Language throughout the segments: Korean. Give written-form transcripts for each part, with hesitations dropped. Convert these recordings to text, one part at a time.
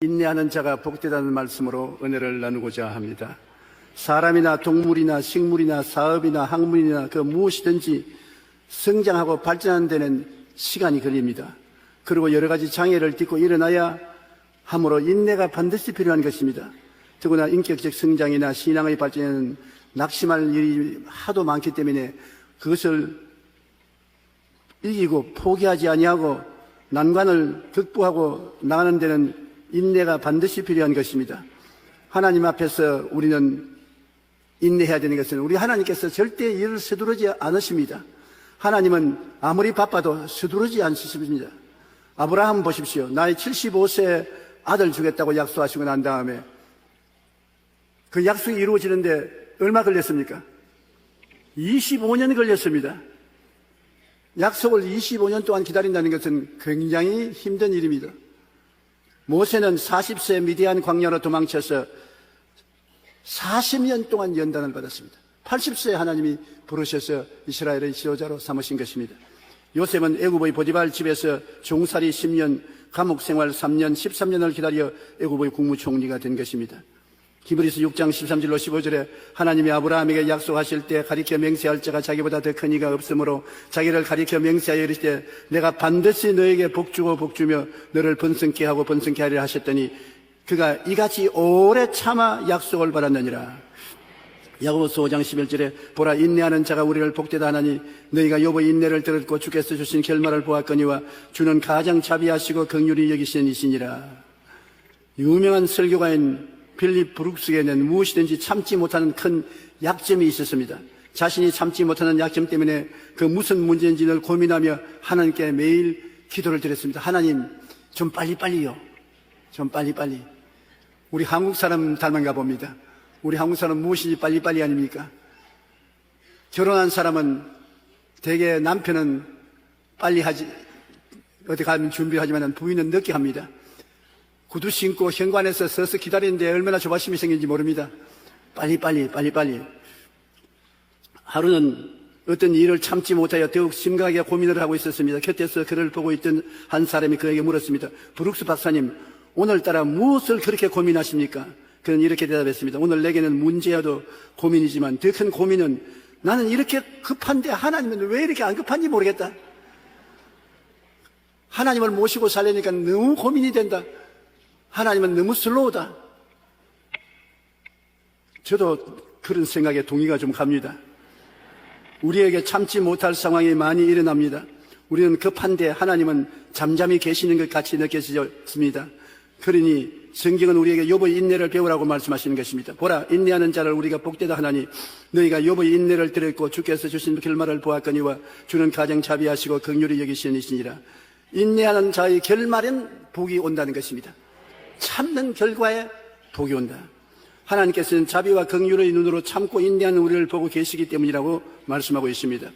인내하는 자가 복되다는 말씀으로 은혜를 나누고자 합니다. 사람이나 동물이나 식물이나 사업이나 학문이나 그 무엇이든지 성장하고 발전하는 데는 시간이 걸립니다. 그리고 여러 가지 장애를 딛고 일어나야 함으로 인내가 반드시 필요한 것입니다. 더구나 인격적 성장이나 신앙의 발전에는 낙심할 일이 하도 많기 때문에 그것을 이기고 포기하지 아니하고 난관을 극복하고 나가는 데는 인내가 반드시 필요한 것입니다. 하나님 앞에서 우리는 인내해야 되는 것은 우리 하나님께서 절대 일을 서두르지 않으십니다. 하나님은 아무리 바빠도 서두르지 않으십니다. 아브라함 보십시오. 나이 75세 아들 주겠다고 약속하시고 난 다음에 그 약속이 이루어지는데 얼마 걸렸습니까? 25년 걸렸습니다. 약속을 25년 동안 기다린다는 것은 굉장히 힘든 일입니다. 모세는 40세 미디안 광야로 도망쳐서 40년 동안 연단을 받았습니다. 80세에 하나님이 부르셔서 이스라엘의 지도자로 삼으신 것입니다. 요셉은 애굽의 보디발 집에서 종살이 10년, 감옥 생활 3년, 13년을 기다려 애굽의 국무총리가 된 것입니다. 히브리서 6장 13절로 15절에 하나님이 아브라함에게 약속하실 때 가리켜 맹세할 자가 자기보다 더 큰 이가 없으므로 자기를 가리켜 맹세하여 이르시되 내가 반드시 너에게 복주고 복주며 너를 번성케 하고 번성케 하리라 하셨더니 그가 이같이 오래 참아 약속을 받았느니라. 야고보서 5장 11절에 보라 인내하는 자가 우리를 복되다 하나니 너희가 욥의 인내를 들었고 주께서 주신 결말을 보았거니와 주는 가장 자비하시고 긍휼히 여기시는 이시니라. 유명한 설교가인 필립 브룩스에는 무엇이든지 참지 못하는 큰 약점이 있었습니다. 자신이 참지 못하는 약점 때문에 그 무슨 문제인지 늘 고민하며 하나님께 매일 기도를 드렸습니다. 하나님 좀 빨리빨리요. 좀 빨리빨리. 우리 한국 사람 닮은가 봅니다. 우리 한국 사람 무엇인지 빨리빨리 아닙니까? 결혼한 사람은 대개 남편은 빨리 하지 어디 가면 준비하지만 부인은 늦게 합니다. 구두 신고 현관에서 서서 기다리는데 얼마나 조바심이 생긴지 모릅니다. 빨리빨리. 하루는 어떤 일을 참지 못하여 더욱 심각하게 고민을 하고 있었습니다. 곁에서 그를 보고 있던 한 사람이 그에게 물었습니다. 브룩스 박사님, 오늘따라 무엇을 그렇게 고민하십니까? 그는 이렇게 대답했습니다. 오늘 내게는 문제여도 고민이지만 더 큰 고민은 나는 이렇게 급한데 하나님은 왜 이렇게 안 급한지 모르겠다. 하나님을 모시고 살려니까 너무 고민이 된다. 하나님은 너무 슬로우다. 저도 그런 생각에 동의가 좀 갑니다. 우리에게 참지 못할 상황이 많이 일어납니다. 우리는 급한데 하나님은 잠잠히 계시는 것 같이 느껴졌습니다. 그러니 성경은 우리에게 욥의 인내를 배우라고 말씀하시는 것입니다. 보라 인내하는 자를 우리가 복되다 하나니 너희가 욥의 인내를 들었고 주께서 주신 결말을 보았거니와 주는 가장 자비하시고 긍휼히 여기시는 이시니라. 인내하는 자의 결말은 복이 온다는 것입니다. 참는 결과에 복이 온다. 하나님께서는 자비와 긍휼의 눈으로 참고 인내하는 우리를 보고 계시기 때문이라고 말씀하고 있습니다.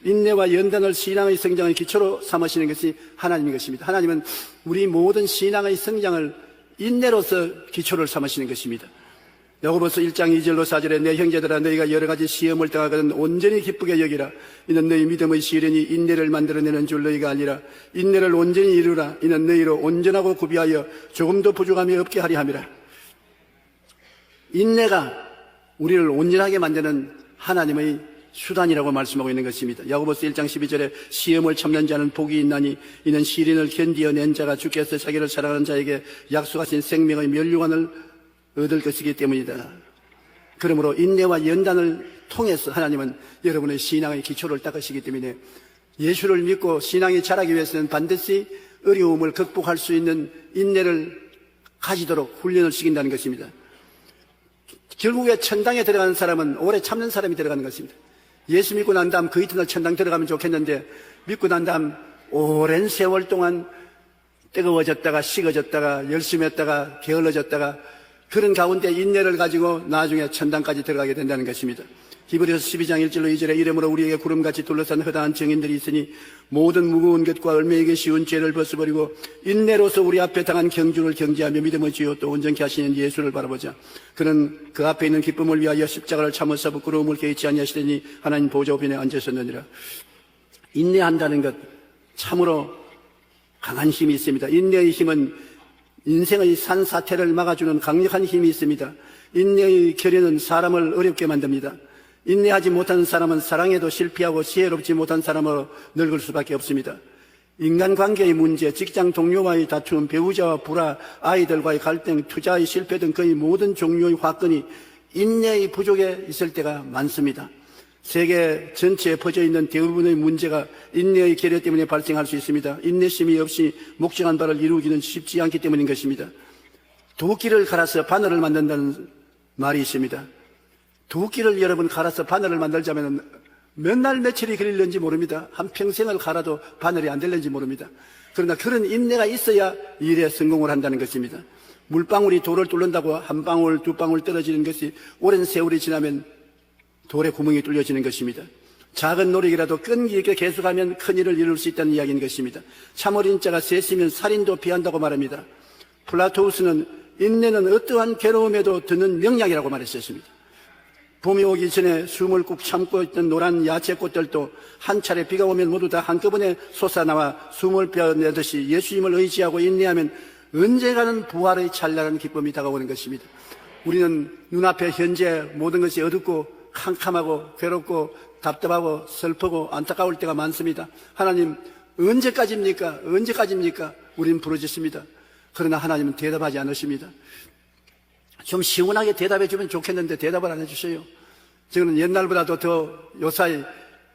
인내와 연단을 신앙의 성장의 기초로 삼으시는 것이 하나님인 것입니다. 하나님은 우리 모든 신앙의 성장을 인내로서 기초를 삼으시는 것입니다. 야고보서 1장 2절로 4절에 내 형제들아 너희가 여러 가지 시험을 당하거든 온전히 기쁘게 여기라. 이는 너희 믿음의 시련이 인내를 만들어내는 줄 너희가 알리라. 인내를 온전히 이루라. 이는 너희로 온전하고 구비하여 조금도 부족함이 없게 하리 함이라. 인내가 우리를 온전하게 만드는 하나님의 수단이라고 말씀하고 있는 것입니다. 야고보서 1장 12절에 시험을 참는 자는 복이 있나니 이는 시련을 견디어낸 자가 주께서 자기를 사랑하는 자에게 약속하신 생명의 면류관을 얻을 것이기 때문이다. 그러므로 인내와 연단을 통해서 하나님은 여러분의 신앙의 기초를 닦으시기 때문에 예수를 믿고 신앙이 자라기 위해서는 반드시 어려움을 극복할 수 있는 인내를 가지도록 훈련을 시킨다는 것입니다. 결국에 천당에 들어가는 사람은 오래 참는 사람이 들어가는 것입니다. 예수 믿고 난 다음 그 이튿날 천당 들어가면 좋겠는데 믿고 난 다음 오랜 세월 동안 뜨거워졌다가 식어졌다가 열심히 했다가 게을러졌다가 그런 가운데 인내를 가지고 나중에 천당까지 들어가게 된다는 것입니다. 히브리서 12장 1절로 2절에 이러므로 우리에게 구름같이 둘러싼 허다한 증인들이 있으니 모든 무거운 것과 얼매이기 쉬운 죄를 벗어버리고 인내로서 우리 앞에 당한 경주를 경지하며 믿음의 주요 또 온전케 하시는 예수를 바라보자. 그는 그 앞에 있는 기쁨을 위하여 십자가를 참으사 부끄러움을 개의치 아니하시더니 하나님 보좌 우편에 앉으셨느니라. 인내한다는 것 참으로 강한 힘이 있습니다. 인내의 힘은 인생의 산사태를 막아주는 강력한 힘이 있습니다. 인내의 결연은 사람을 어렵게 만듭니다. 인내하지 못하는 사람은 사랑에도 실패하고 지혜롭지 못한 사람으로 늙을 수밖에 없습니다. 인간관계의 문제, 직장 동료와의 다툼, 배우자와 불화, 아이들과의 갈등, 투자의 실패 등 거의 모든 종류의 화건이 인내의 부족에 있을 때가 많습니다. 세계 전체에 퍼져 있는 대부분의 문제가 인내의 결여 때문에 발생할 수 있습니다. 인내심이 없이 목적한 바를 이루기는 쉽지 않기 때문인 것입니다. 두 끼를 갈아서 바늘을 만든다는 말이 있습니다. 두 끼를 여러분 갈아서 바늘을 만들자면 몇 날 며칠이 걸릴는지 모릅니다. 한평생을 갈아도 바늘이 안 될는지 모릅니다. 그러나 그런 인내가 있어야 일에 성공을 한다는 것입니다. 물방울이 돌을 뚫는다고 한 방울 두 방울 떨어지는 것이 오랜 세월이 지나면 돌에 구멍이 뚫려지는 것입니다. 작은 노력이라도 끈기 있게 계속하면 큰 일을 이룰 수 있다는 이야기인 것입니다. 참어린 자가 셋이면 살인도 피한다고 말합니다. 플라토우스는 인내는 어떠한 괴로움에도 드는 명약이라고 말했었습니다. 봄이 오기 전에 숨을 꾹 참고 있던 노란 야채꽃들도 한 차례 비가 오면 모두 다 한꺼번에 솟아나와 숨을 빼내듯이 예수님을 의지하고 인내하면 언젠가는 부활의 찬란한 기쁨이 다가오는 것입니다. 우리는 눈앞에 현재 모든 것이 어둡고 캄캄하고 괴롭고 답답하고 슬프고 안타까울 때가 많습니다. 하나님, 언제까지입니까? 언제까지입니까? 우리는 부르짖습니다. 그러나 하나님은 대답하지 않으십니다. 좀 시원하게 대답해 주면 좋겠는데 대답을 안 해주셔요. 저는 옛날보다도 더 요사이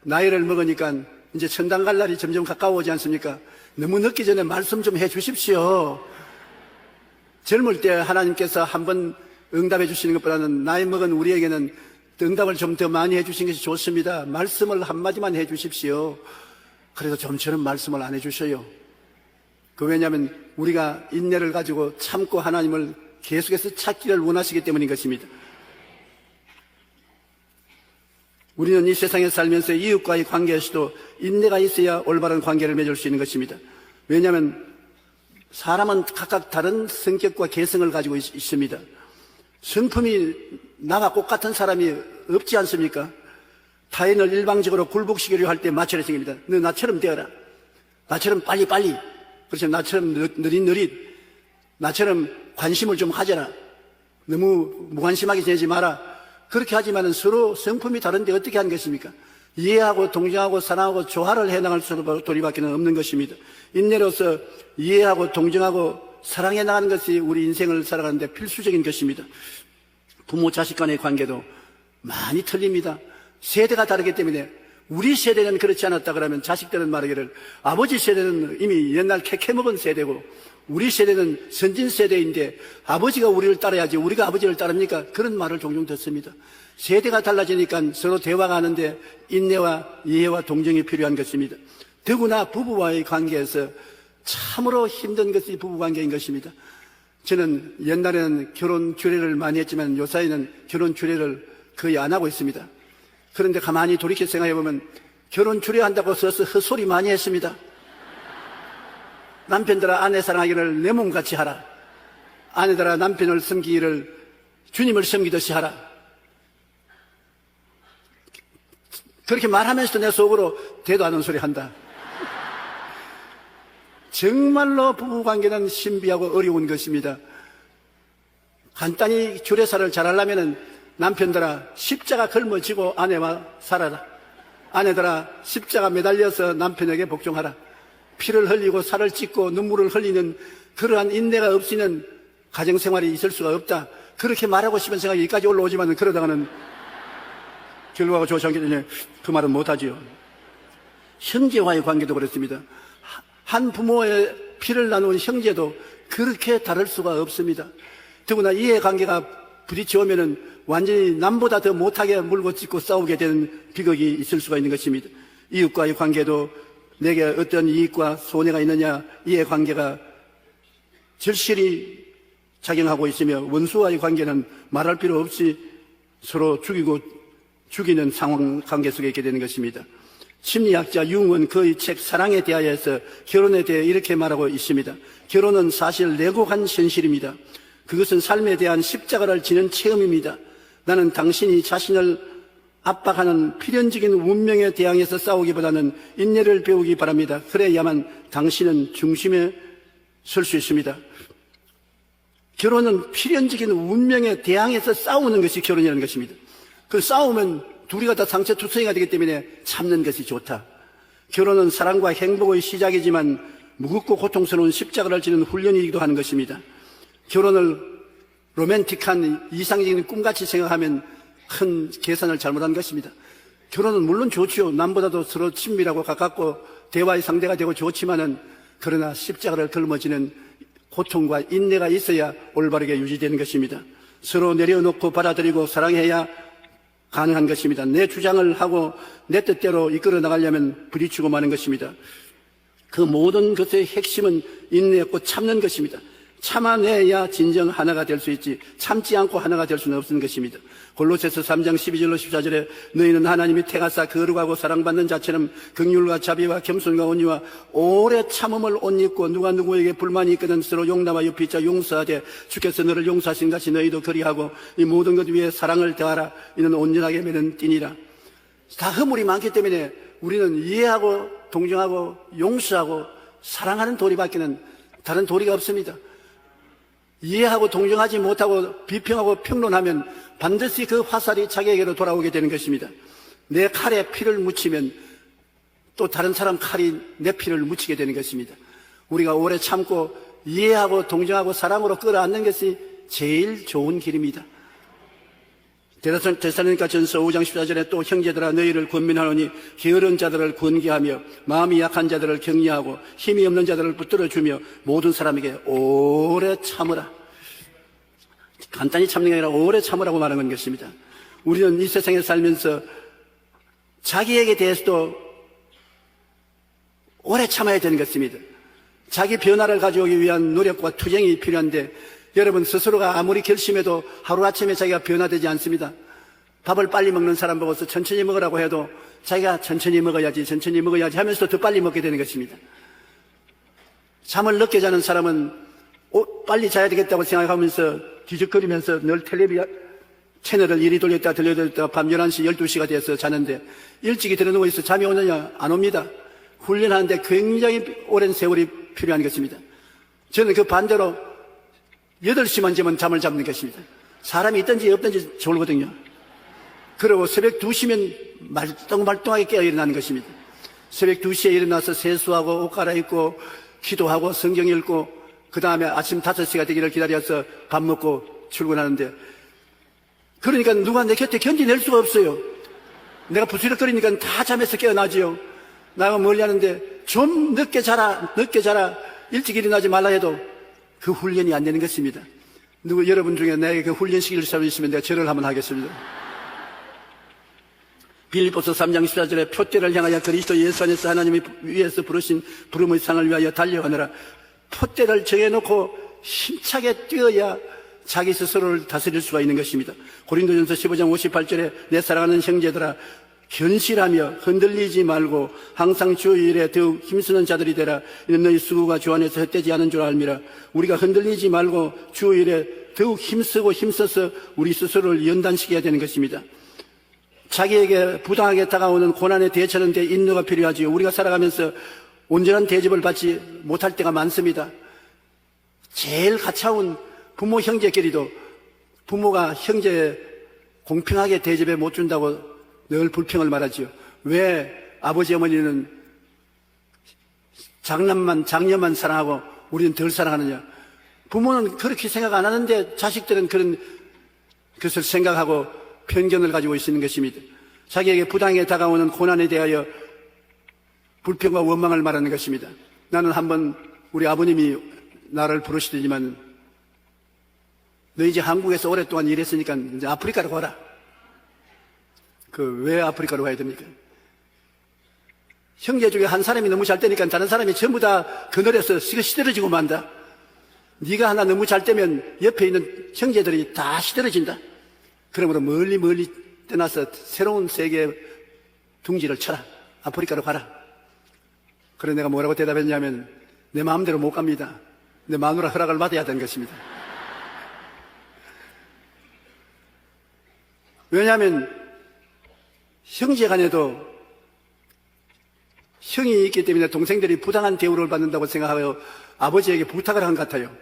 나이를 먹으니까 이제 천당 갈 날이 점점 가까워오지 않습니까? 너무 늦기 전에 말씀 좀 해 주십시오. 젊을 때 하나님께서 한번 응답해 주시는 것보다는 나이 먹은 우리에게는 응답을 좀 더 많이 해 주신 것이 좋습니다. 말씀을 한마디만 해 주십시오. 그래도 좀처럼 말씀을 안 해 주셔요. 왜냐하면 우리가 인내를 가지고 참고 하나님을 계속해서 찾기를 원하시기 때문인 것입니다. 우리는 이 세상에 살면서 이웃과의 관계에서도 인내가 있어야 올바른 관계를 맺을 수 있는 것입니다. 왜냐하면 사람은 각각 다른 성격과 개성을 가지고 있습니다. 성품이 나와 똑같은 사람이 없지 않습니까? 타인을 일방적으로 굴복시키려 할 때 마찰이 생깁니다. 너 나처럼 되어라. 나처럼 빨리빨리. 그렇죠. 나처럼 느릿느릿. 나처럼 관심을 좀 가져라. 너무 무관심하게 지내지 마라. 그렇게 하지만은 서로 성품이 다른데 어떻게 하는 것입니까? 이해하고 동정하고 사랑하고 조화를 해나갈 도리밖에 없는 것입니다. 인내로서 이해하고 동정하고 사랑해 나가는 것이 우리 인생을 살아가는데 필수적인 것입니다. 부모 자식 간의 관계도 많이 틀립니다. 세대가 다르기 때문에 우리 세대는 그렇지 않았다 그러면 자식들은 말하기를 아버지 세대는 이미 옛날 캐캐먹은 세대고 우리 세대는 선진 세대인데 아버지가 우리를 따라야지 우리가 아버지를 따릅니까? 그런 말을 종종 듣습니다. 세대가 달라지니까 서로 대화가 하는데 인내와 이해와 동정이 필요한 것입니다. 더구나 부부와의 관계에서 참으로 힘든 것이 부부관계인 것입니다. 저는 옛날에는 결혼 주례를 많이 했지만 요사이는 결혼 주례를 거의 안 하고 있습니다. 그런데 가만히 돌이켜 생각해보면 결혼 주례한다고 써서 헛소리 많이 했습니다. 남편들아 아내 사랑하기를 내 몸같이 하라. 아내들아 남편을 섬기기를 주님을 섬기듯이 하라. 그렇게 말하면서도 내 속으로 대도 않은 소리 한다. 정말로 부부관계는 신비하고 어려운 것입니다. 간단히 주례사를 잘하려면 남편들아 십자가 걸머지고 아내와 살아라. 아내들아 십자가 매달려서 남편에게 복종하라. 피를 흘리고 살을 찢고 눈물을 흘리는 그러한 인내가 없이는 가정생활이 있을 수가 없다. 그렇게 말하고 싶은 생각이 여기까지 올라오지만 그러다가는 결과가 좋지 않기 때문에 그 말은 못하지요. 형제와의 관계도 그렇습니다. 한 부모의 피를 나눈 형제도 그렇게 다를 수가 없습니다. 더구나 이해관계가 부딪혀오면은 완전히 남보다 더 못하게 물고 찢고 싸우게 되는 비극이 있을 수가 있는 것입니다. 이웃과의 관계도 내게 어떤 이익과 손해가 있느냐 이해관계가 절실히 작용하고 있으며 원수와의 관계는 말할 필요 없이 서로 죽이는 상황 관계 속에 있게 되는 것입니다. 심리학자 융은 그의 책 사랑에 대하여서 결혼에 대해 이렇게 말하고 있습니다. 결혼은 사실 내곡한 현실입니다. 그것은 삶에 대한 십자가를 지는 체험입니다. 나는 당신이 자신을 압박하는 필연적인 운명에 대항해서 싸우기보다는 인내를 배우기 바랍니다. 그래야만 당신은 중심에 설 수 있습니다. 결혼은 필연적인 운명에 대항해서 싸우는 것이 결혼이라는 것입니다. 그 싸우면 둘이가 다 상처투성이가 되기 때문에 참는 것이 좋다. 결혼은 사랑과 행복의 시작이지만 무겁고 고통스러운 십자가를 지는 훈련이기도 하는 것입니다. 결혼을 로맨틱한 이상적인 꿈같이 생각하면 큰 계산을 잘못한 것입니다. 결혼은 물론 좋지요. 남보다도 서로 친밀하고 가깝고 대화의 상대가 되고 좋지만은, 그러나 십자가를 걸머지는 고통과 인내가 있어야 올바르게 유지되는 것입니다. 서로 내려놓고 받아들이고 사랑해야 가능한 것입니다. 내 주장을 하고 내 뜻대로 이끌어 나가려면 부딪히고 마는 것입니다. 그 모든 것의 핵심은 인내였고 참는 것입니다. 참아내야 진정 하나가 될 수 있지, 참지 않고 하나가 될 수는 없는 것입니다. 골로새서 3장 12절로 14절에 너희는 하나님이 택하사 거룩하고 사랑받는 자처럼 긍휼과 자비와 겸손과 온유와 오래 참음을 옷 입고, 누가 누구에게 불만이 있거든 서로 용납하여 피차 용서하되 주께서 너를 용서하신 같이 너희도 그리하고 이 모든 것 위에 사랑을 더하라. 이는 온전하게 매는 띠니라. 다 허물이 많기 때문에 우리는 이해하고 동정하고 용서하고 사랑하는 도리밖에는 다른 도리가 없습니다. 이해하고 동정하지 못하고 비평하고 평론하면 반드시 그 화살이 자기에게로 돌아오게 되는 것입니다. 내 칼에 피를 묻히면 또 다른 사람 칼이 내 피를 묻히게 되는 것입니다. 우리가 오래 참고 이해하고 동정하고 사랑으로 끌어안는 것이 제일 좋은 길입니다. 데살로니가 전서 5장 14절에 또 형제들아 너희를 권면하노니 게으른 자들을 권계하며 마음이 약한 자들을 격려하고 힘이 없는 자들을 붙들어주며 모든 사람에게 오래 참으라. 간단히 참는 게 아니라 오래 참으라고 말하는 것입니다. 우리는 이 세상에 살면서 자기에게 대해서도 오래 참아야 되는 것입니다. 자기 변화를 가져오기 위한 노력과 투쟁이 필요한데, 여러분 스스로가 아무리 결심해도 하루아침에 자기가 변화되지 않습니다. 밥을 빨리 먹는 사람 보고서 천천히 먹으라고 해도 자기가 천천히 먹어야지 하면서 더 빨리 먹게 되는 것입니다. 잠을 늦게 자는 사람은 빨리 자야 되겠다고 생각하면서 뒤적거리면서 늘 텔레비전 채널을 이리 돌렸다 들려드렸다 밤 11시 12시가 돼서 자는데, 일찍이 들어누워 있어 잠이 오느냐? 안 옵니다. 훈련하는데 굉장히 오랜 세월이 필요한 것입니다. 저는 그 반대로 8시만 되면 잠을 잡는 것입니다. 사람이 있든지 없든지 졸거든요. 그리고 새벽 2시면 말똥말똥하게 깨어 일어나는 것입니다. 새벽 2시에 일어나서 세수하고 옷 갈아입고 기도하고 성경 읽고 그 다음에 아침 5시가 되기를 기다려서 밥 먹고 출근하는데, 그러니까 누가 내 곁에 견디낼 수가 없어요. 내가 부스럭거리니까 다 잠에서 깨어나지요. 나가 멀리 하는데 좀 늦게 자라 일찍 일어나지 말라 해도 그 훈련이 안 되는 것입니다. 여러분 중에 나에게 그 훈련 시키실 사람이 있으면 내가 절을 한번 하겠습니다. 빌립보서 3장 14절에 표대를 향하여 그리스도 예수 안에서 하나님이 위에서 부르신 부름의 상을 위하여 달려가느라. 표대를 정해놓고 힘차게 뛰어야 자기 스스로를 다스릴 수가 있는 것입니다. 고린도전서 15장 58절에 내 사랑하는 형제들아 견실하며 흔들리지 말고 항상 주의 일에 더욱 힘쓰는 자들이 되라. 이는 너희 수고가 주 안에서 헛되지 않은 줄 알미라. 우리가 흔들리지 말고 주의 일에 더욱 힘써서 우리 스스로를 연단시켜야 되는 것입니다. 자기에게 부당하게 다가오는 고난에 대처하는 데 인도가 필요하지요. 우리가 살아가면서 온전한 대접을 받지 못할 때가 많습니다. 제일 가차운 부모 형제끼리도 부모가 형제 공평하게 대접해 못 준다고 늘 불평을 말하지요. 왜 아버지 어머니는 장녀만 사랑하고 우리는 덜 사랑하느냐? 부모는 그렇게 생각 안 하는데 자식들은 그런 것을 생각하고 편견을 가지고 있는 것입니다. 자기에게 부당하게 다가오는 고난에 대하여 불평과 원망을 말하는 것입니다. 나는 한번 우리 아버님이 나를 부르시더니만 너 이제 한국에서 오랫동안 일했으니까 이제 아프리카로 가라. 왜 아프리카로 가야 됩니까? 형제 중에 한 사람이 너무 잘 되니까 다른 사람이 전부 다 그늘에서 시들어지고 만다. 네가 하나 너무 잘 되면 옆에 있는 형제들이 다 시들어진다. 그러므로 멀리 떠나서 새로운 세계의 둥지를 쳐라. 아프리카로 가라. 그래 내가 뭐라고 대답했냐면 내 마음대로 못 갑니다. 내 마누라 허락을 받아야 되는 것입니다. 왜냐하면 형제 간에도 형이 있기 때문에 동생들이 부당한 대우를 받는다고 생각하여 아버지에게 부탁을 한 것 같아요.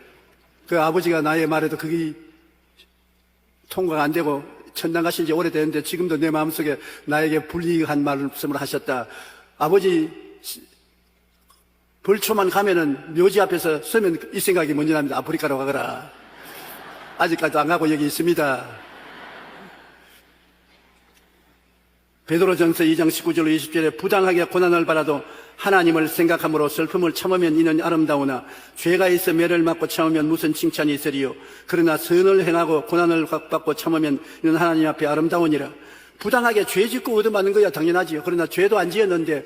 그 아버지가 나의 말에도 그게 통과가 안 되고 천당 가신 지 오래됐는데 지금도 내 마음속에 나에게 불이익한 말씀을 하셨다. 아버지 벌초만 가면은 묘지 앞에서 서면 이 생각이 먼저 납니다. 아프리카로 가거라. 아직까지도 안 가고 여기 있습니다. 베드로전서 2장 19절 20절에 부당하게 고난을 받아도 하나님을 생각함으로 슬픔을 참으면 이는 아름다우나 죄가 있어 매를 맞고 참으면 무슨 칭찬이 있으리요. 그러나 선을 행하고 고난을 받고 참으면 이는 하나님 앞에 아름다우니라. 부당하게 죄 짓고 얻어맞는 거야 당연하지요. 그러나 죄도 안 지었는데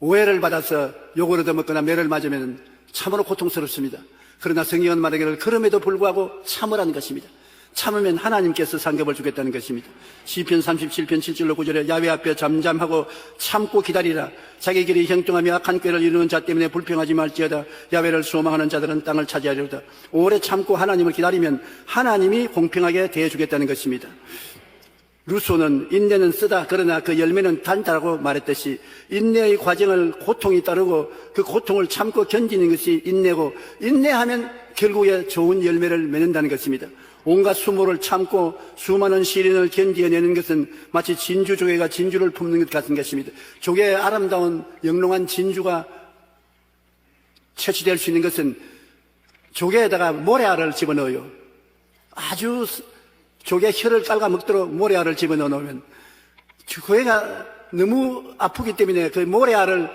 오해를 받아서 욕을 얻어먹거나 매를 맞으면 참으로 고통스럽습니다. 그러나 성경은 말하기를 그럼에도 불구하고 참으라는 것입니다. 참으면 하나님께서 상급을 주겠다는 것입니다. 시편 37편 7절로 9절에 야훼 앞에 잠잠하고 참고 기다리라. 자기 길이 형통하며 악한 꾀를 이루는 자 때문에 불평하지 말지어다. 야훼를 소망하는 자들은 땅을 차지하리로다. 오래 참고 하나님을 기다리면 하나님이 공평하게 대해주겠다는 것입니다. 루소는 인내는 쓰다 그러나 그 열매는 단다라고 말했듯이 인내의 과정을 고통이 따르고 그 고통을 참고 견디는 것이 인내고 인내하면 결국에 좋은 열매를 맺는다는 것입니다. 온갖 수모를 참고 수많은 시련을 견디어내는 것은 마치 진주조개가 진주를 품는 것 같은 것입니다. 조개의 아름다운 영롱한 진주가 채취될 수 있는 것은 조개에다가 모래알을 집어넣어요. 아주 조개 혀를 깔아 먹도록 모래알을 집어넣어 놓으면 조개가 너무 아프기 때문에 그 모래알을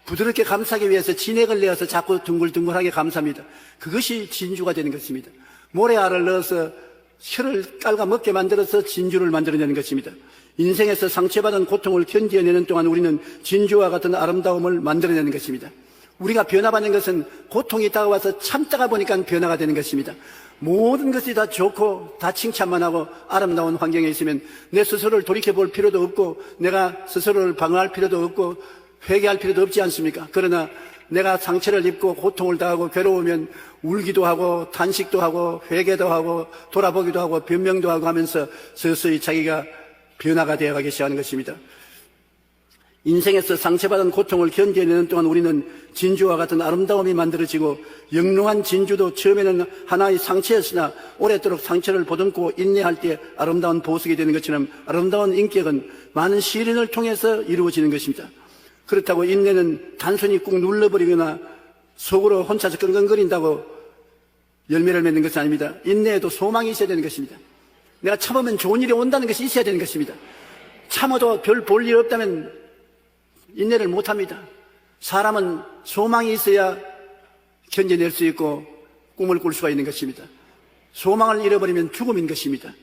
부드럽게 감싸기 위해서 진액을 내어서 자꾸 둥글둥글하게 감쌉니다. 그것이 진주가 되는 것입니다. 모래알을 넣어서 혀를 깔아 먹게 만들어서 진주를 만들어내는 것입니다. 인생에서 상처받은 고통을 견디어내는 동안 우리는 진주와 같은 아름다움을 만들어내는 것입니다. 우리가 변화받는 것은 고통이 다가와서 참다가 보니까 변화가 되는 것입니다. 모든 것이 다 좋고 다 칭찬만 하고 아름다운 환경에 있으면 내 스스로를 돌이켜볼 필요도 없고 내가 스스로를 방어할 필요도 없고 회개할 필요도 없지 않습니까? 그러나 내가 상처를 입고 고통을 당하고 괴로우면 울기도 하고 탄식도 하고 회개도 하고 돌아보기도 하고 변명도 하고 하면서 서서히 자기가 변화가 되어가기 시작하는 것입니다. 인생에서 상처받은 고통을 견뎌내는 동안 우리는 진주와 같은 아름다움이 만들어지고 영롱한 진주도 처음에는 하나의 상처였으나 오랫도록 상처를 보듬고 인내할 때 아름다운 보석이 되는 것처럼 아름다운 인격은 많은 시련을 통해서 이루어지는 것입니다. 그렇다고 인내는 단순히 꾹 눌러버리거나 속으로 혼자서 끙끙거린다고 열매를 맺는 것이 아닙니다. 인내에도 소망이 있어야 되는 것입니다. 내가 참으면 좋은 일이 온다는 것이 있어야 되는 것입니다. 참아도 별 볼 일 없다면 인내를 못합니다. 사람은 소망이 있어야 견뎌낼 수 있고 꿈을 꿀 수가 있는 것입니다. 소망을 잃어버리면 죽음인 것입니다.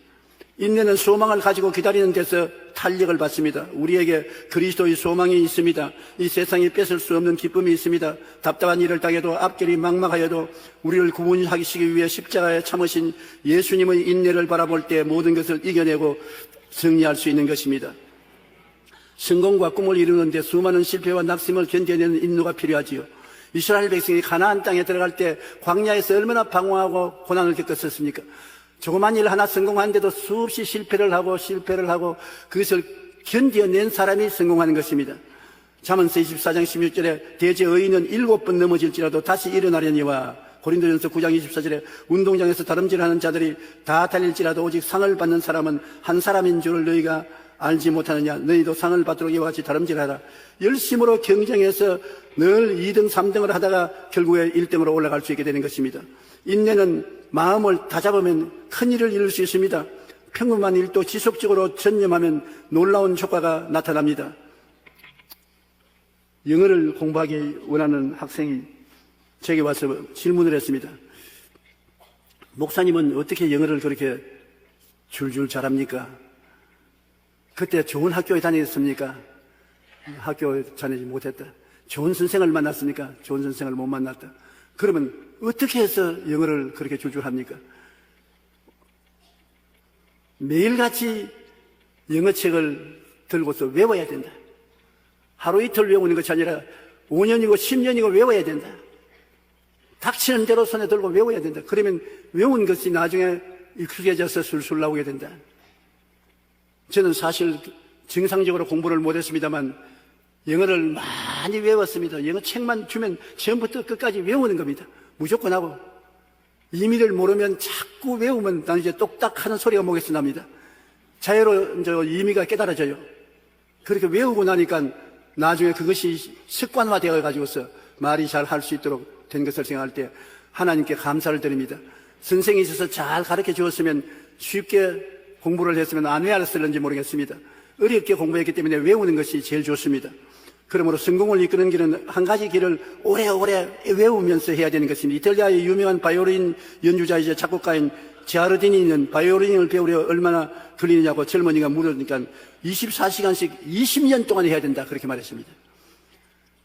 인내는 소망을 가지고 기다리는 데서 탄력을 받습니다. 우리에게 그리스도의 소망이 있습니다. 이 세상이 뺏을 수 없는 기쁨이 있습니다. 답답한 일을 당해도 앞길이 막막하여도 우리를 구원하시기 위해 십자가에 참으신 예수님의 인내를 바라볼 때 모든 것을 이겨내고 승리할 수 있는 것입니다. 성공과 꿈을 이루는데 수많은 실패와 낙심을 견뎌내는 인내가 필요하지요. 이스라엘 백성이 가나안 땅에 들어갈 때 광야에서 얼마나 방황하고 고난을 겪었었습니까? 조그만 일 하나 성공하는데도 수없이 실패를 하고 그것을 견뎌낸 사람이 성공하는 것입니다. 잠언서 24장 16절에 대제 의인은 7번 넘어질지라도 다시 일어나려니와 고린도전서 9장 24절에 운동장에서 다름질하는 자들이 다 달릴지라도 오직 상을 받는 사람은 한 사람인 줄을 너희가 알지 못하느냐. 너희도 상을 받도록 이와 같이 다름질하라. 열심으로 경쟁해서 늘 2등 3등을 하다가 결국에 1등으로 올라갈 수 있게 되는 것입니다. 인내는 마음을 다잡으면 큰 일을 이룰 수 있습니다. 평범한 일도 지속적으로 전념하면 놀라운 효과가 나타납니다. 영어를 공부하기 원하는 학생이 제게 와서 질문을 했습니다. 목사님은 어떻게 영어를 그렇게 줄줄 잘합니까? 그때 좋은 학교에 다녔습니까? 학교에 다니지 못했다. 좋은 선생을 만났습니까? 좋은 선생을 못 만났다. 그러면 어떻게 해서 영어를 그렇게 줄줄합니까? 매일같이 영어책을 들고서 외워야 된다. 하루 이틀 외우는 것이 아니라 5년이고 10년이고 외워야 된다. 닥치는 대로 손에 들고 외워야 된다. 그러면 외운 것이 나중에 익숙해져서 술술 나오게 된다. 저는 사실 정상적으로 공부를 못했습니다만 영어를 많이 외웠습니다. 영어 책만 주면 처음부터 끝까지 외우는 겁니다. 무조건 하고 의미를 모르면 자꾸 외우면 나는 이제 똑딱하는 소리가 목에서 납니다. 자유로 이제 의미가 깨달아져요. 그렇게 외우고 나니까 나중에 그것이 습관화되어 가지고서 말이 잘 할 수 있도록 된 것을 생각할 때 하나님께 감사를 드립니다. 선생이 있어서 잘 가르쳐 주었으면 쉽게 공부를 했으면 안 외웠을는지 모르겠습니다. 어렵게 공부했기 때문에 외우는 것이 제일 좋습니다. 그러므로 성공을 이끄는 길은 한 가지 길을 오래오래 외우면서 해야 되는 것입니다. 이탈리아의 유명한 바이올린 연주자이자 작곡가인 지아르디니는 바이올린을 배우려 얼마나 걸리느냐고 젊은이가 물으니까 24시간씩 20년 동안 해야 된다 그렇게 말했습니다.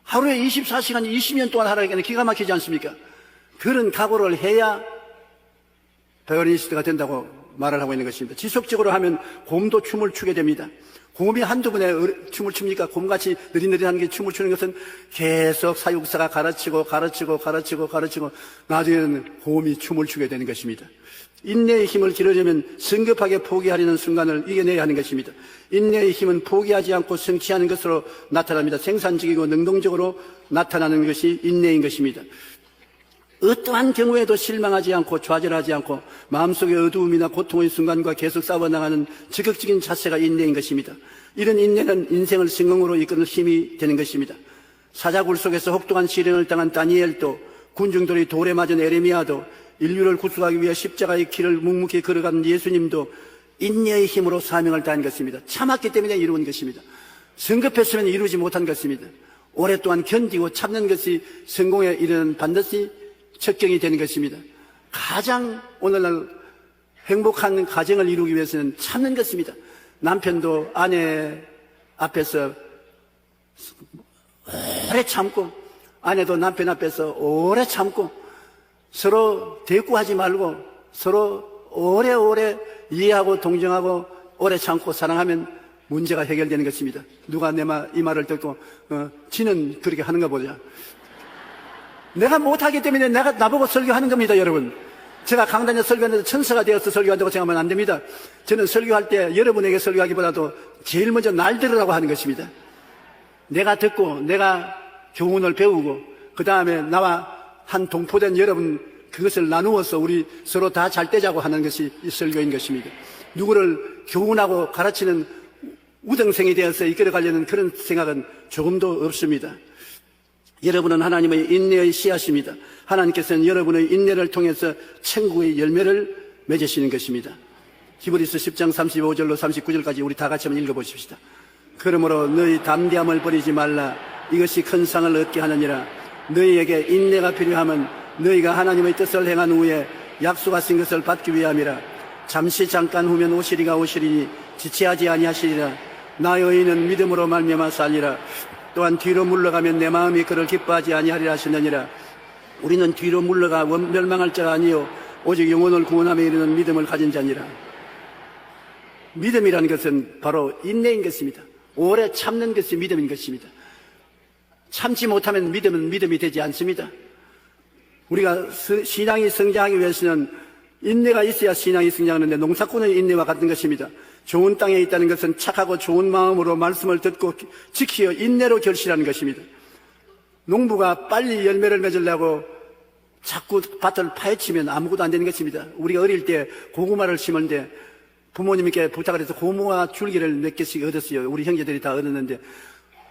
하루에 24시간 20년 동안 하라니까 기가 막히지 않습니까? 그런 각오를 해야 바이올리니스트가 된다고 말을 하고 있는 것입니다. 지속적으로 하면 곰도 춤을 추게 됩니다. 곰이 한두 번에 춤을 춥니까? 곰같이 느릿느릿한 게 춤을 추는 것은 계속 사육사가 가르치고 나중에는 곰이 춤을 추게 되는 것입니다. 인내의 힘을 기르려면 성급하게 포기하려는 순간을 이겨내야 하는 것입니다. 인내의 힘은 포기하지 않고 성취하는 것으로 나타납니다. 생산적이고 능동적으로 나타나는 것이 인내인 것입니다. 어떠한 경우에도 실망하지 않고 좌절하지 않고 마음속의 어두움이나 고통의 순간과 계속 싸워나가는 적극적인 자세가 인내인 것입니다. 이런 인내는 인생을 성공으로 이끄는 힘이 되는 것입니다. 사자굴 속에서 혹독한 시련을 당한 다니엘도, 군중들이 돌에 맞은 에레미야도, 인류를 구속하기 위해 십자가의 길을 묵묵히 걸어간 예수님도 인내의 힘으로 사명을 다한 것입니다. 참았기 때문에 이루은 것입니다. 성급했으면 이루지 못한 것입니다. 오랫동안 견디고 참는 것이 성공에 이르는 반드시 척경이 되는 것입니다. 가장 오늘날 행복한 가정을 이루기 위해서는 참는 것입니다. 남편도 아내 앞에서 오래 참고, 아내도 남편 앞에서 오래 참고, 서로 대꾸하지 말고 서로 오래오래 이해하고 동정하고 오래 참고 사랑하면 문제가 해결되는 것입니다. 누가 이 말을 듣고 지는 그렇게 하는가 보자. 내가 못하기 때문에 나보고 설교하는 겁니다, 여러분. 제가 강단에 설교하는데 천사가 되어서 설교한다고 생각하면 안 됩니다. 저는 설교할 때 여러분에게 설교하기보다도 제일 먼저 날 들으라고 하는 것입니다. 내가 듣고 내가 교훈을 배우고 그 다음에 나와 한 동포된 여러분 그것을 나누어서 우리 서로 다 잘 되자고 하는 것이 이 설교인 것입니다. 누구를 교훈하고 가르치는 우등생이 되어서 이끌어가려는 그런 생각은 조금도 없습니다. 여러분은 하나님의 인내의 씨앗입니다. 하나님께서는 여러분의 인내를 통해서 천국의 열매를 맺으시는 것입니다. 히브리서 10장 35절로 39절까지 우리 다 같이 한번 읽어보십시다. 그러므로 너희 담대함을 버리지 말라. 이것이 큰 상을 얻게 하느니라. 너희에게 인내가 필요하면 너희가 하나님의 뜻을 행한 후에 약속하신 것을 받기 위함이라. 잠시 잠깐 후면 오시리니 지체하지 아니하시리라. 나 여인은 믿음으로 말미암아 살리라. 또한 뒤로 물러가면 내 마음이 그를 기뻐하지 아니하리라 하시느니라. 우리는 뒤로 물러가 멸망할 자가 아니요 오직 영혼을 구원함에 이르는 믿음을 가진 자니라. 믿음이라는 것은 바로 인내인 것입니다. 오래 참는 것이 믿음인 것입니다. 참지 못하면 믿음은 믿음이 되지 않습니다. 우리가 신앙이 성장하기 위해서는 인내가 있어야 신앙이 성장하는데 농사꾼의 인내와 같은 것입니다. 좋은 땅에 있다는 것은 착하고 좋은 마음으로 말씀을 듣고 지키어 인내로 결실하는 것입니다. 농부가 빨리 열매를 맺으려고 자꾸 밭을 파헤치면 아무것도 안 되는 것입니다. 우리가 어릴 때 고구마를 심었는데 부모님께 부탁을 해서 고구마 줄기를 몇 개씩 얻었어요. 우리 형제들이 다 얻었는데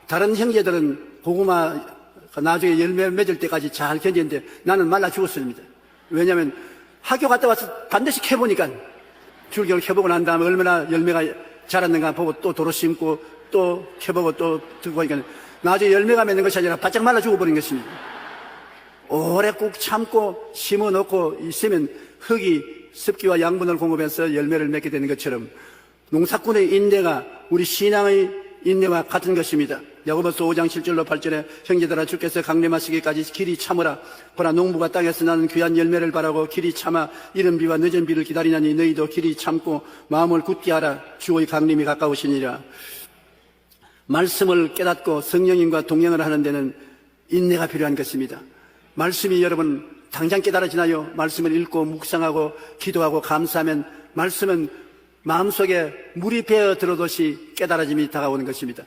다른 형제들은 고구마 나중에 열매 맺을 때까지 잘 견뎠는데 나는 말라 죽었습니다. 왜냐하면 학교 갔다 와서 반드시 캐보니까 줄기를 캐보고 난 다음에 얼마나 열매가 자랐는가 보고 또 도로 심고 또 캐보고 또 듣고 하니까 나중에 열매가 맺는 것이 아니라 바짝 말라 죽어버린 것입니다. 오래 꾹 참고 심어 놓고 있으면 흙이 습기와 양분을 공급해서 열매를 맺게 되는 것처럼 농사꾼의 인내가 우리 신앙의 인내와 같은 것입니다. 야고보서 5장 7절로 8절에 형제들아 주께서 강림하시기까지 길이 참으라. 보라 농부가 땅에서 나는 귀한 열매를 바라고 길이 참아 이른 비와 늦은 비를 기다리나니 너희도 길이 참고 마음을 굳게 하라. 주의 강림이 가까우시니라. 말씀을 깨닫고 성령님과 동행을 하는 데는 인내가 필요한 것입니다. 말씀이 여러분 당장 깨달아지나요? 말씀을 읽고 묵상하고 기도하고 감사하면 말씀은 마음속에 물이 배어 들어듯이 깨달아짐이 다가오는 것입니다.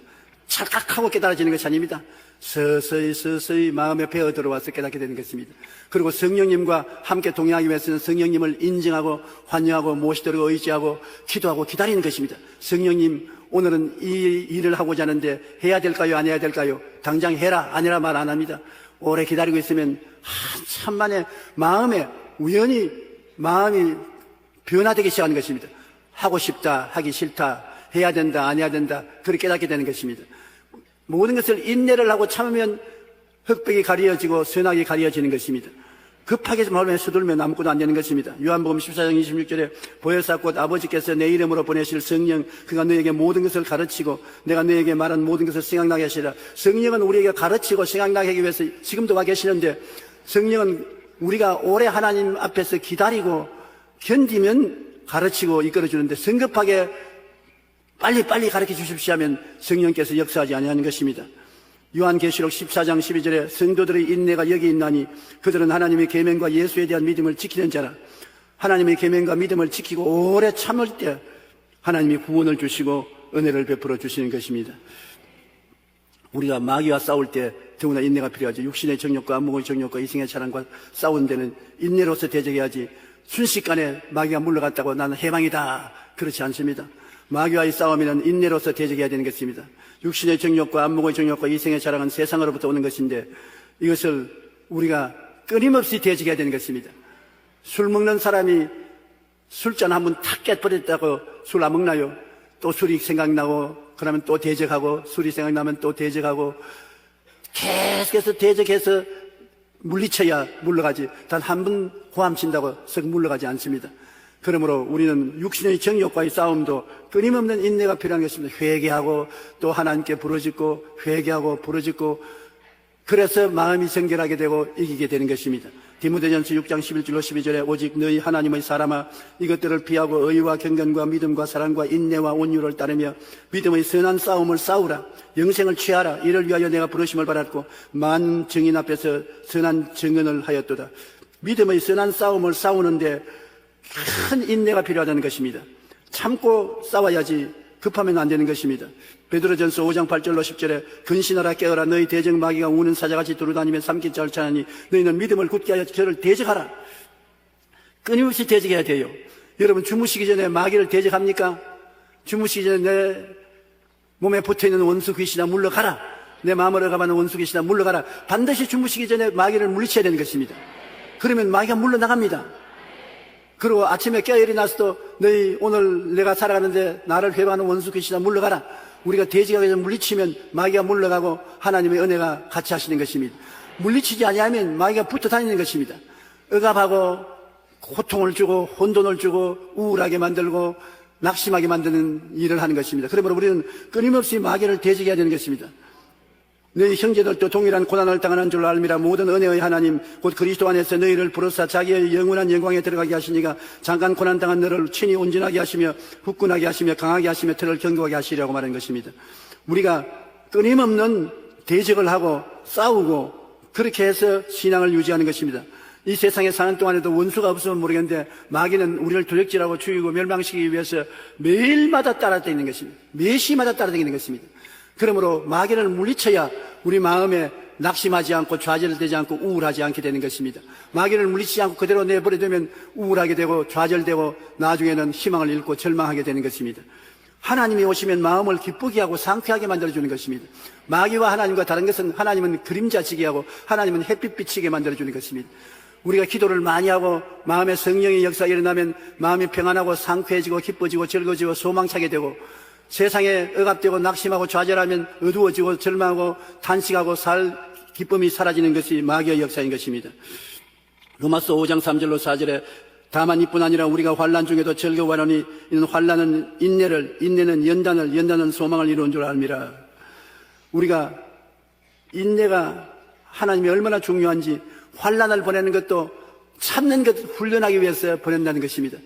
찰칵하고 깨달아지는 것이 아닙니다. 서서히 마음에 배어 들어와서 깨닫게 되는 것입니다. 그리고 성령님과 함께 동행하기 위해서는 성령님을 인정하고 환영하고 모시도록 의지하고 기도하고 기다리는 것입니다. 성령님, 오늘은 이 일을 하고자 하는데 해야 될까요? 안 해야 될까요? 당장 해라, 아니라 말 안 합니다. 오래 기다리고 있으면 한참 만에 마음에 우연히 마음이 변화되기 시작하는 것입니다. 하고 싶다, 하기 싫다, 해야 된다, 안 해야 된다, 그렇게 깨닫게 되는 것입니다. 모든 것을 인내를 하고 참으면 흑백이 가려지고 선악이 가려지는 것입니다. 급하게 마음에 서둘면 아무것도 안 되는 것입니다. 요한복음 14장 26절에 보혜사 곧 아버지께서 내 이름으로 보내실 성령, 그가 너에게 모든 것을 가르치고 내가 너에게 말한 모든 것을 생각나게 하시라. 성령은 우리에게 가르치고 생각나게 하기 위해서 지금도 와 계시는데, 성령은 우리가 오래 하나님 앞에서 기다리고 견디면 가르치고 이끌어주는데, 성급하게 빨리 가르쳐 주십시오 하면 성령께서 역사하지 아니하는 것입니다. 요한계시록 14장 12절에 성도들의 인내가 여기 있나니 그들은 하나님의 계명과 예수에 대한 믿음을 지키는 자라. 하나님의 계명과 믿음을 지키고 오래 참을 때 하나님이 구원을 주시고 은혜를 베풀어 주시는 것입니다. 우리가 마귀와 싸울 때 더구나 인내가 필요하죠. 육신의 정욕과 안목의 정욕과 이생의 사랑과 싸운 데는 인내로서 대적해야지, 순식간에 마귀가 물러갔다고 나는 해방이다, 그렇지 않습니다. 마귀와의 싸움에는 인내로서 대적해야 되는 것입니다. 육신의 정욕과 안목의 정욕과 이생의 자랑은 세상으로부터 오는 것인데 이것을 우리가 끊임없이 대적해야 되는 것입니다. 술 먹는 사람이 술잔 한 번 탁 깨버렸다고 술 안 먹나요? 또 술이 생각나고 그러면 또 대적하고, 술이 생각나면 또 대적하고, 계속해서 대적해서 물리쳐야 물러가지, 단 한 번 고함친다고 썩 물러가지 않습니다. 그러므로 우리는 육신의 정욕과의 싸움도 끊임없는 인내가 필요한 것입니다. 회개하고 또 하나님께 부르짖고 회개하고 부르짖고, 그래서 마음이 정결하게 되고 이기게 되는 것입니다. 디모데전서 6장 11절로 12절에 오직 너희 하나님의 사람아 이것들을 피하고 의와 경건과 믿음과 사랑과 인내와 온유를 따르며 믿음의 선한 싸움을 싸우라. 영생을 취하라. 이를 위하여 내가 부르심을 받았고 많은 증인 앞에서 선한 증언을 하였도다. 믿음의 선한 싸움을 싸우는데 큰 인내가 필요하다는 것입니다. 참고 싸워야지 급하면 안 되는 것입니다. 베드로전서 5장 8절로 10절에 근신하라 깨어라. 너희 대적 마귀가 우는 사자같이 두루다니며 삼킨 자를 찾으니 너희는 믿음을 굳게 하여 저를 대적하라. 끊임없이 대적해야 돼요. 여러분, 주무시기 전에 마귀를 대적합니까? 주무시기 전에 내 몸에 붙어있는 원수 귀신아 물러가라. 내 마음을 억압하는 원수 귀신아 물러가라. 반드시 주무시기 전에 마귀를 물리쳐야 되는 것입니다. 그러면 마귀가 물러나갑니다. 그리고 아침에 깨어 일어나서도 너희 오늘 내가 살아가는데 나를 회방하는 원수 귀신아 물러가라. 우리가 대적하기 전에 물리치면 마귀가 물러가고 하나님의 은혜가 같이 하시는 것입니다. 물리치지 아니하면 마귀가 붙어 다니는 것입니다. 억압하고 고통을 주고 혼돈을 주고 우울하게 만들고 낙심하게 만드는 일을 하는 것입니다. 그러므로 우리는 끊임없이 마귀를 대적해야 되는 것입니다. 너희 형제들도 동일한 고난을 당하는 줄 알미라. 모든 은혜의 하나님 곧 그리스도 안에서 너희를 부르사 자기의 영원한 영광에 들어가게 하시니가 잠깐 고난당한 너를 친히 온전하게 하시며 후끈하게 하시며 강하게 하시며 ter을 견고하게 하시려고 말하는 것입니다. 우리가 끊임없는 대적을 하고 싸우고 그렇게 해서 신앙을 유지하는 것입니다. 이 세상에 사는 동안에도 원수가 없으면 모르겠는데 마귀는 우리를 도적질하고 죽이고 멸망시키기 위해서 매일마다 따라다니는 것입니다. 매시마다 따라다니는 것입니다. 그러므로 마귀를 물리쳐야 우리 마음에 낙심하지 않고 좌절되지 않고 우울하지 않게 되는 것입니다. 마귀를 물리치지 않고 그대로 내버려두면 우울하게 되고 좌절되고 나중에는 희망을 잃고 절망하게 되는 것입니다. 하나님이 오시면 마음을 기쁘게 하고 상쾌하게 만들어주는 것입니다. 마귀와 하나님과 다른 것은 하나님은 그림자치게 하고 하나님은 햇빛 비치게 만들어주는 것입니다. 우리가 기도를 많이 하고 마음에 성령의 역사가 일어나면 마음이 평안하고 상쾌해지고 기뻐지고 즐거워지고 소망차게 되고, 세상에 억압되고 낙심하고 좌절하면 어두워지고 절망하고 단식하고 살 기쁨이 사라지는 것이 마귀의 역사인 것입니다. 로마서 5장 3절로 4절에 다만 이뿐 아니라 우리가 환난 중에도 즐거워하노니 이는 환난은 인내를, 인내는 연단을, 연단은 소망을 이루는 줄 알미라. 우리가 인내가 하나님이 얼마나 중요한지, 환난을 보내는 것도 참는 것 훈련하기 위해서 보낸다는 것입니다.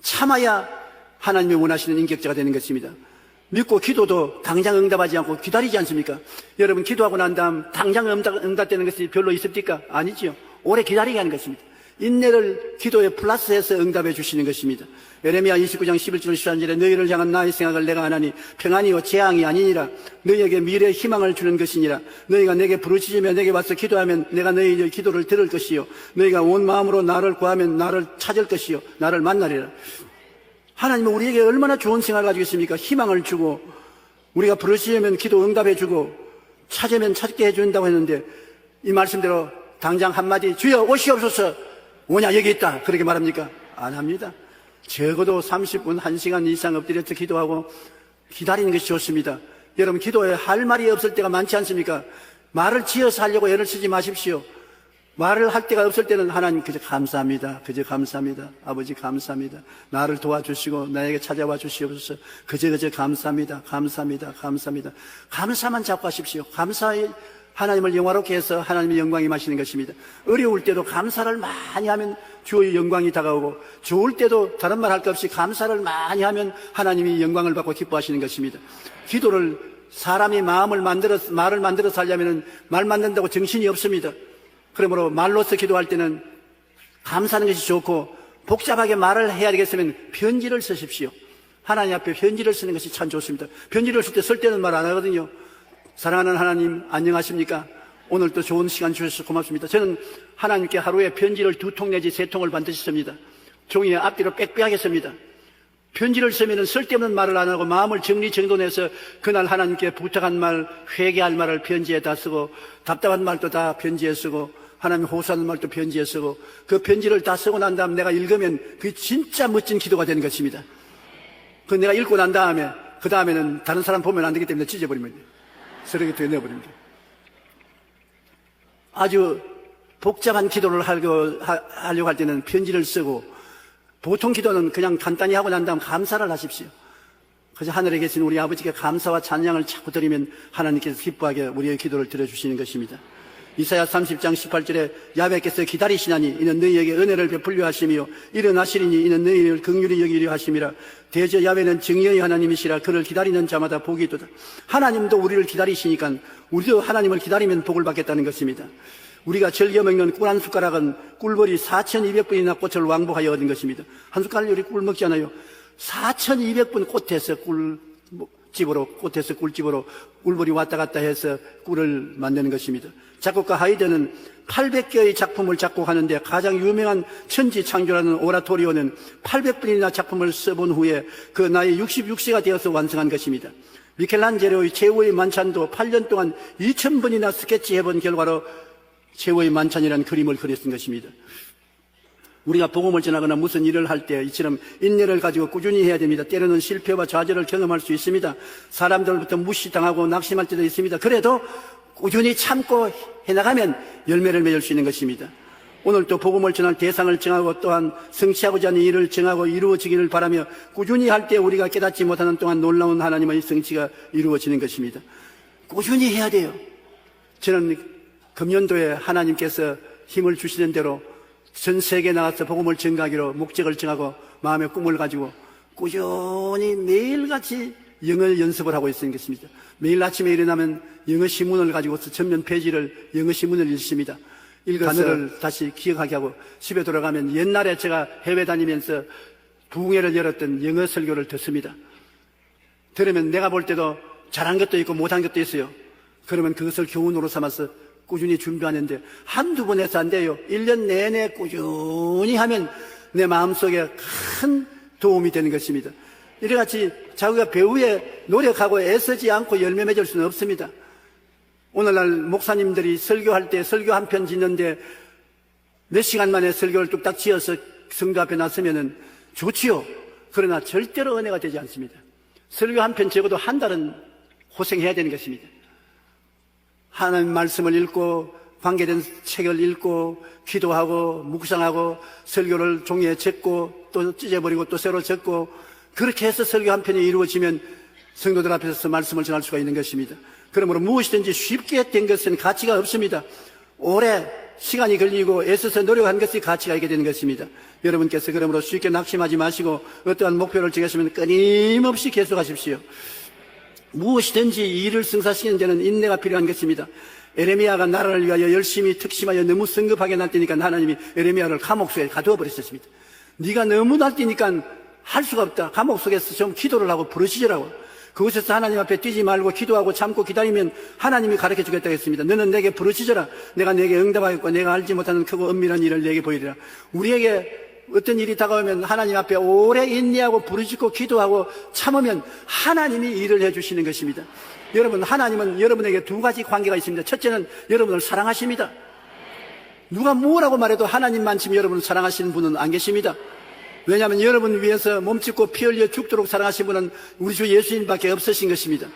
참아야 하나님이 원하시는 인격자가 되는 것입니다. 믿고 기도도 당장 응답하지 않고 기다리지 않습니까? 여러분, 기도하고 난 다음 당장 응답되는 것이 별로 있습니까? 아니지요. 오래 기다리게 하는 것입니다. 인내를 기도에 플러스해서 응답해 주시는 것입니다. 에레미야 29장 11절 13절에 너희를 향한 나의 생각을 내가 아나니 평안이요 재앙이 아니니라. 너희에게 미래의 희망을 주는 것이니라. 너희가 내게 부르짖으며 내게 와서 기도하면 내가 너희의 기도를 들을 것이요 너희가 온 마음으로 나를 구하면 나를 찾을 것이요 나를 만나리라. 하나님은 우리에게 얼마나 좋은 생각을 가지고 있습니까? 희망을 주고 우리가 부르짖으면 기도 응답해 주고 찾으면 찾게 해준다고 했는데 이 말씀대로 당장 한마디 주여 오시옵소서 오냐 여기 있다 그렇게 말합니까? 안 합니다. 적어도 30분 1시간 이상 엎드려서 기도하고 기다리는 것이 좋습니다. 여러분 기도에 할 말이 없을 때가 많지 않습니까? 말을 지어서 하려고 애를 쓰지 마십시오. 말을 할 때가 없을 때는 하나님 그저 감사합니다. 그저 감사합니다. 아버지 감사합니다. 나를 도와주시고 나에게 찾아와 주시옵소서. 그저 감사합니다. 감사합니다. 감사합니다. 감사만 잡고 하십시오. 감사의 하나님을 영화롭게 해서 하나님의 영광이 마시는 것입니다. 어려울 때도 감사를 많이 하면 주의 영광이 다가오고 좋을 때도 다른 말 할 것 없이 감사를 많이 하면 하나님이 영광을 받고 기뻐하시는 것입니다. 기도를 사람이 말을 만들어서 하려면 말 만든다고 정신이 없습니다. 그러므로 말로서 기도할 때는 감사하는 것이 좋고 복잡하게 말을 해야 되겠으면 편지를 쓰십시오. 하나님 앞에 편지를 쓰는 것이 참 좋습니다. 편지를 쓸 때는 말 안 하거든요. 사랑하는 하나님 안녕하십니까? 오늘 또 좋은 시간 주셔서 고맙습니다. 저는 하나님께 하루에 편지를 2통 내지 3통을 반드시 씁니다. 종이에 앞뒤로 빽빽하게 씁니다. 편지를 쓰면 쓸데없는 말을 안 하고 마음을 정리정돈해서 그날 하나님께 부탁한 말, 회개할 말을 편지에 다 쓰고 답답한 말도 다 편지에 쓰고 하나님 호소하는 말도 편지에 쓰고 그 편지를 다 쓰고 난 다음 내가 읽으면 그게 진짜 멋진 기도가 되는 것입니다. 그 내가 읽고 난 다음에 그 다음에는 다른 사람 보면 안 되기 때문에 찢어버립니다. 쓰레기통에 내버립니다. 아주 복잡한 기도를 하려고 할 때는 편지를 쓰고 보통 기도는 그냥 간단히 하고 난 다음 감사를 하십시오. 그저 하늘에 계신 우리 아버지께 감사와 찬양을 자꾸 드리면 하나님께서 기뻐하게 우리의 기도를 들어주시는 것입니다. 이사야 30장 18절에 야훼께서 기다리시나니 이는 너희에게 은혜를 베풀려 하시며 일어나시리니 이는 너희를 긍휼히 여기려 하심이라. 대저 야훼는 정의의 하나님이시라. 그를 기다리는 자마다 복이 있도다. 하나님도 우리를 기다리시니까 우리도 하나님을 기다리면 복을 받겠다는 것입니다. 우리가 즐겨 먹는 꿀 한 숟가락은 꿀벌이 4,200번이나 꽃을 왕복하여 얻은 것입니다. 한 숟가락 우리 꿀 먹잖아요. 4,200번 꽃에서 꿀집으로 꿀벌이 왔다 갔다 해서 꿀을 만드는 것입니다. 작곡가 하이드는 800개의 작품을 작곡하는데 가장 유명한 천지창조라는 오라토리오는 800번이나 작품을 써본 후에 그 나이 66세가 되어서 완성한 것입니다. 미켈란젤로의 최후의 만찬도 8년 동안 2,000번이나 스케치해본 결과로 최후의 만찬이라는 그림을 그렸던 것입니다. 우리가 복음을 전하거나 무슨 일을 할 때 이처럼 인내를 가지고 꾸준히 해야 됩니다. 때로는 실패와 좌절을 경험할 수 있습니다. 사람들부터 무시당하고 낙심할 때도 있습니다. 그래도 꾸준히 참고 해나가면 열매를 맺을 수 있는 것입니다. 오늘 또 복음을 전할 대상을 정하고 또한 성취하고자 하는 일을 정하고 이루어지기를 바라며 꾸준히 할 때 우리가 깨닫지 못하는 동안 놀라운 하나님의 성취가 이루어지는 것입니다. 꾸준히 해야 돼요. 저는 금년도에 하나님께서 힘을 주시는 대로 전 세계에 나가서 복음을 전가하기로 목적을 정하고 마음의 꿈을 가지고 꾸준히 매일같이 영어 연습을 하고 있는 것입니다. 매일 아침에 일어나면 영어 신문을 가지고서 전면 페이지를 영어 신문을 읽습니다. 단어를 다시 기억하게 하고 집에 돌아가면 옛날에 제가 해외 다니면서 부흥회를 열었던 영어 설교를 듣습니다. 들으면 내가 볼 때도 잘한 것도 있고 못한 것도 있어요. 그러면 그것을 교훈으로 삼아서 꾸준히 준비하는데 한두 번 해서 안 돼요. 1년 내내 꾸준히 하면 내 마음속에 큰 도움이 되는 것입니다. 이래같이 자기가 배우에 노력하고 애쓰지 않고 열매 맺을 수는 없습니다. 오늘날 목사님들이 설교할 때 설교 한 편 짓는데 몇 시간 만에 설교를 뚝딱 지어서 성도 앞에 놨으면 좋지요. 그러나 절대로 은혜가 되지 않습니다. 설교 한 편 적어도 한 달은 고생해야 되는 것입니다. 하나님 말씀을 읽고 관계된 책을 읽고 기도하고 묵상하고 설교를 종이에 적고 또 찢어버리고 또 새로 적고 그렇게 해서 설교 한 편이 이루어지면 성도들 앞에서 말씀을 전할 수가 있는 것입니다. 그러므로 무엇이든지 쉽게 된 것은 가치가 없습니다. 오래 시간이 걸리고 애써서 노력한 것이 가치가 있게 되는 것입니다. 여러분께서 그러므로 쉽게 낙심하지 마시고 어떠한 목표를 정하시면 끊임없이 계속하십시오. 무엇이든지 일을 성사시키는 데는 인내가 필요한 것입니다. 에레미야가 나라를 위하여 열심히 특심하여 너무 성급하게 날뛰니까 하나님이 에레미야를 감옥 속에 가두어 버렸습니다. 네가 너무 날뛰니까 할 수가 없다. 감옥 속에서 좀 기도를 하고 부르짖으라고. 그곳에서 하나님 앞에 뛰지 말고 기도하고 참고 기다리면 하나님이 가르쳐 주겠다고 했습니다. 너는 내게 부르짖어라. 내가 내게 응답하겠고 내가 알지 못하는 크고 은밀한 일을 내게 보이리라. 우리에게 어떤 일이 다가오면 하나님 앞에 오래 인내하고 부르짖고 기도하고 참으면 하나님이 일을 해주시는 것입니다. 여러분, 하나님은 여러분에게 두 가지 관계가 있습니다. 첫째는 여러분을 사랑하십니다. 누가 뭐라고 말해도 하나님만큼 여러분을 사랑하시는 분은 안 계십니다. 왜냐하면 여러분 위해서 몸짓고 피 흘려 죽도록 사랑하신 분은 우리 주 예수님밖에 없으신 것입니다.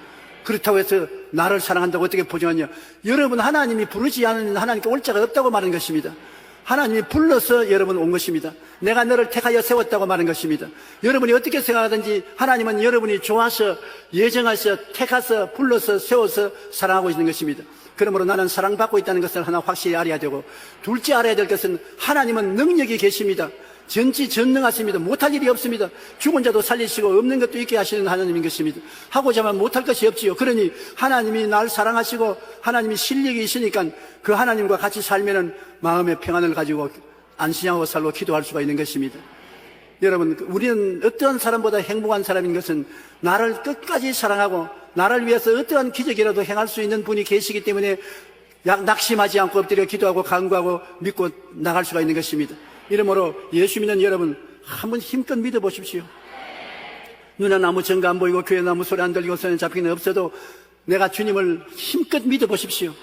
그렇다고 해서 나를 사랑한다고 어떻게 보증하냐? 여러분 하나님이 부르지 않으면 하나님께 올 자가 없다고 말하는 것입니다. 하나님이 불러서 여러분 온 것입니다. 내가 너를 택하여 세웠다고 말한 것입니다. 여러분이 어떻게 생각하든지 하나님은 여러분이 좋아서 예정하셔 택하서 불러서 세워서 사랑하고 있는 것입니다. 그러므로 나는 사랑받고 있다는 것을 하나 확실히 알아야 되고, 둘째 알아야 될 것은 하나님은 능력이 계십니다. 전지전능하십니다. 못할 일이 없습니다. 죽은 자도 살리시고 없는 것도 있게 하시는 하나님인 것입니다. 하고자 하면 못할 것이 없지요. 그러니 하나님이 날 사랑하시고 하나님이 실력이 있으니까 그 하나님과 같이 살면은 마음의 평안을 가지고 안심하고 살고 기도할 수가 있는 것입니다. 여러분, 우리는 어떠한 사람보다 행복한 사람인 것은 나를 끝까지 사랑하고 나를 위해서 어떠한 기적이라도 행할 수 있는 분이 계시기 때문에 낙심하지 않고 엎드려 기도하고 간구하고 믿고 나갈 수가 있는 것입니다. 이러므로 예수 믿는 여러분, 한번 힘껏 믿어보십시오. 눈에 아무 증거 안 보이고 귀에 아무 소리 안 들리고 손에 잡히는 없어도 내가 주님을 힘껏 믿어보십시오.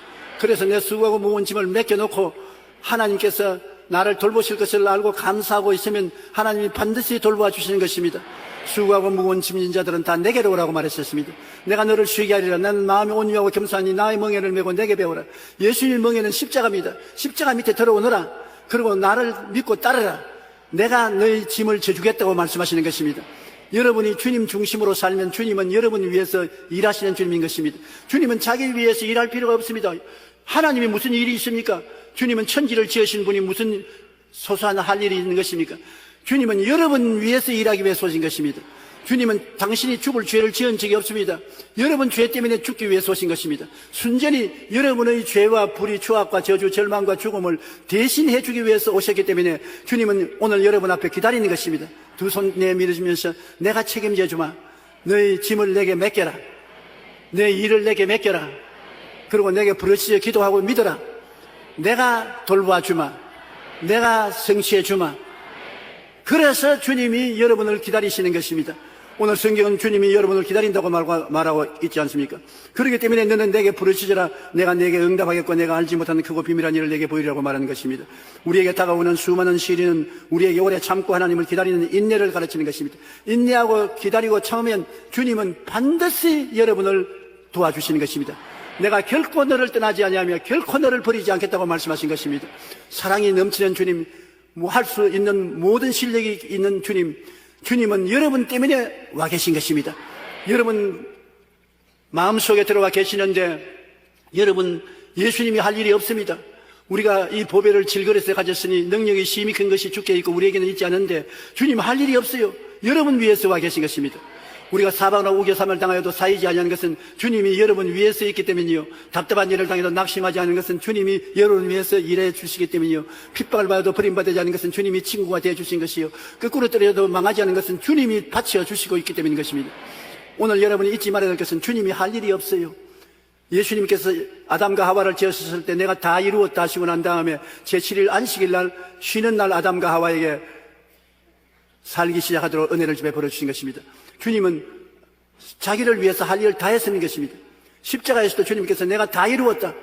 그래서 내 수고하고 무거운 짐을 맡겨놓고 하나님께서 나를 돌보실 것을 알고 감사하고 있으면 하나님이 반드시 돌보아 주시는 것입니다. 수고하고 무거운 짐진 자들은 다 내게로 오라고 말했었습니다. 내가 너를 쉬게 하리라. 나는 마음이 온유하고 겸손하니 나의 멍에를 메고 내게 배우라. 예수님의 멍에는 십자가입니다. 십자가 밑에 들어오너라. 그리고 나를 믿고 따르라. 내가 너의 짐을 져주겠다고 말씀하시는 것입니다. 여러분이 주님 중심으로 살면 주님은 여러분을 위해서 일하시는 주님인 것입니다. 주님은 자기 위해서 일할 필요가 없습니다. 하나님이 무슨 일이 있습니까? 주님은 천지를 지으신 분이 무슨 소소한 할 일이 있는 것입니까? 주님은 여러분 위해서 일하기 위해서 오신 것입니다. 주님은 당신이 죽을 죄를 지은 적이 없습니다. 여러분 죄 때문에 죽기 위해서 오신 것입니다. 순전히 여러분의 죄와 불의, 추악과 저주, 절망과 죽음을 대신해 주기 위해서 오셨기 때문에 주님은 오늘 여러분 앞에 기다리는 것입니다. 두 손 내밀어주면서 내가 책임져 주마. 너의 짐을 내게 맡겨라. 내 일을 내게 맡겨라. 그리고 내게 부르짖어 기도하고 믿어라. 내가 돌봐 주마. 내가 성취해 주마. 그래서 주님이 여러분을 기다리시는 것입니다. 오늘 성경은 주님이 여러분을 기다린다고 말하고 있지 않습니까? 그렇기 때문에 너는 내게 부르짖으라. 내가 내게 응답하겠고 내가 알지 못하는 크고 비밀한 일을 내게 보이리라고 말하는 것입니다. 우리에게 다가오는 수많은 시련은 우리에게 오래 참고 하나님을 기다리는 인내를 가르치는 것입니다. 인내하고 기다리고 참으면 주님은 반드시 여러분을 도와주시는 것입니다. 내가 결코 너를 떠나지 아니하며 결코 너를 버리지 않겠다고 말씀하신 것입니다. 사랑이 넘치는 주님, 할 수 있는 모든 실력이 있는 주님, 주님은 여러분 때문에 와 계신 것입니다. 여러분 마음속에 들어와 계시는데 여러분 예수님이 할 일이 없습니다. 우리가 이 보배를 질그릇에 가졌으니 능력이 심히 큰 것이 주께 있고 우리에게는 있지 않은데 주님 할 일이 없어요. 여러분 위해서 와 계신 것입니다. 우리가 사방으로 우겨삼을 당하여도 사이지 아니하는 것은 주님이 여러분 위해서 있기 때문이요. 답답한 일을 당해도 낙심하지 않는 것은 주님이 여러분 위해서 일해 주시기 때문이요. 핍박을 받아도 버림받지 않는 것은 주님이 친구가 되어 주신 것이요. 거꾸로 떨어져도 망하지 않는 것은 주님이 받쳐 주시고 있기 때문인 것입니다. 오늘 여러분이 잊지 말아야 될 것은 주님이 할 일이 없어요. 예수님께서 아담과 하와를 지으셨을 때 내가 다 이루었다 하시고 난 다음에 제7일 안식일 날 쉬는 날 아담과 하와에게 살기 시작하도록 은혜를 베풀어 주신 것입니다. 주님은 자기를 위해서 할 일을 다 했으는 것입니다. 십자가에서도 주님께서 내가 다 이루었다.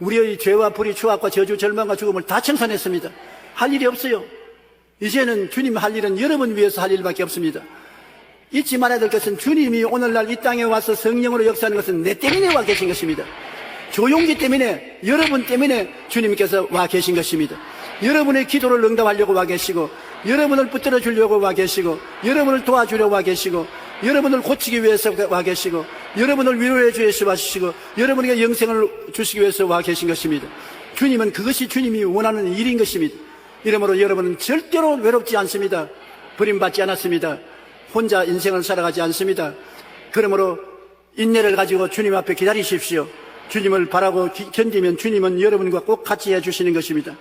우리의 죄와 불의, 추악과 저주, 절망과 죽음을 다 청산했습니다. 할 일이 없어요. 이제는 주님 할 일은 여러분 위해서 할 일밖에 없습니다. 잊지 말아야 될 것은 주님이 오늘날 이 땅에 와서 성령으로 역사하는 것은 내 때문에 와 계신 것입니다. 조용기 때문에, 여러분 때문에 주님께서 와 계신 것입니다. 여러분의 기도를 응답하려고 와 계시고, 여러분을 붙들어 주려고 와 계시고, 여러분을 도와주려고 와 계시고, 여러분을 고치기 위해서 와 계시고, 여러분을 위로해 주셔서 와주시고, 여러분에게 영생을 주시기 위해서 와 계신 것입니다. 주님은 그것이 주님이 원하는 일인 것입니다. 이러므로 여러분은 절대로 외롭지 않습니다. 버림받지 않았습니다. 혼자 인생을 살아가지 않습니다. 그러므로 인내를 가지고 주님 앞에 기다리십시오. 주님을 바라고 견디면 주님은 여러분과 꼭 같이 해주시는 것입니다.